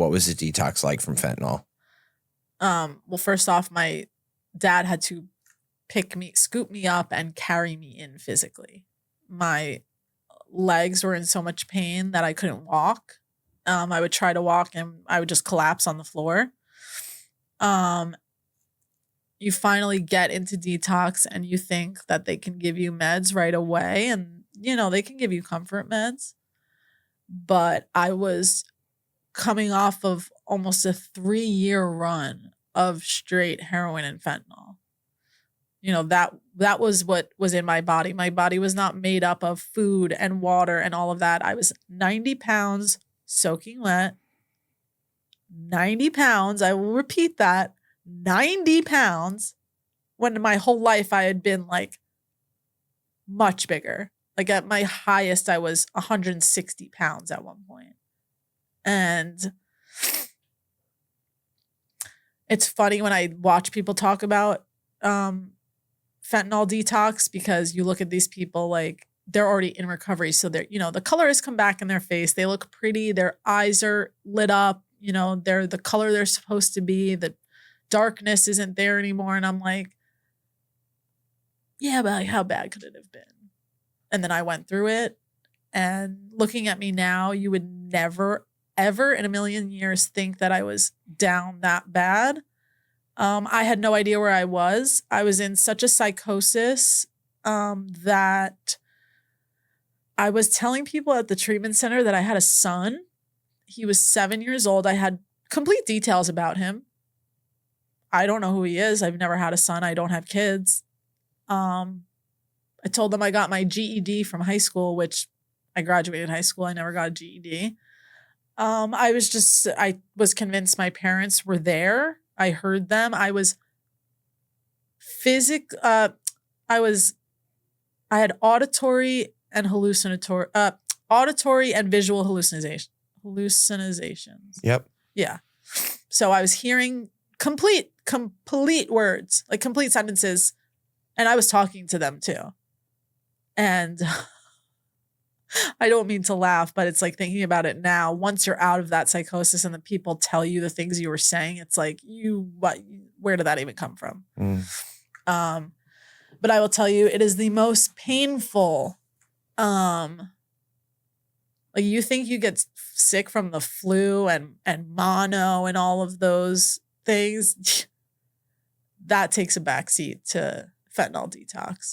What was the detox like from fentanyl? Well, first off, my dad had to scoop me up and carry me in physically. My legs were in so much pain that I couldn't walk. I would try to walk and I would just collapse on the floor. Um, you finally get into detox and you think that they can give you meds right away. And, they can give you comfort meds. But I was coming off of almost a 3-year run of straight heroin and fentanyl. That was what was in my body. My body was not made up of food and water and all of that. I was 90 pounds soaking wet. 90 pounds. I will repeat that. 90 pounds when in my whole life I had been like much bigger. Like at my highest, I was 160 pounds at one point. And it's funny when I watch people talk about fentanyl detox, because you look at these people like they're already in recovery. So they're, the color has come back in their face. They look pretty. Their eyes are lit up. They're the color they're supposed to be. The darkness isn't there anymore. And I'm like, yeah, but like, how bad could it have been? And then I went through it, and looking at me now, you would never, ever in a million years think that I was down that bad. I had no idea where I was. I was in such a psychosis that I was telling people at the treatment center that I had a son. He was 7 years old. I had complete details about him. I don't know who he is. I've never had a son. I don't have kids. I told them I got my GED from high school, which I graduated high school. I never got a GED. I was convinced my parents were there. I heard them. I had auditory and visual hallucinations. Yep. Yeah. So I was hearing complete words, like complete sentences, and I was talking to them too. And I don't mean to laugh, but it's like thinking about it now, once you're out of that psychosis and the people tell you the things you were saying, it's like, where did that even come from? But I will tell you, it is the most painful. Like you think you get sick from the flu and mono and all of those things. That takes a backseat to fentanyl detox.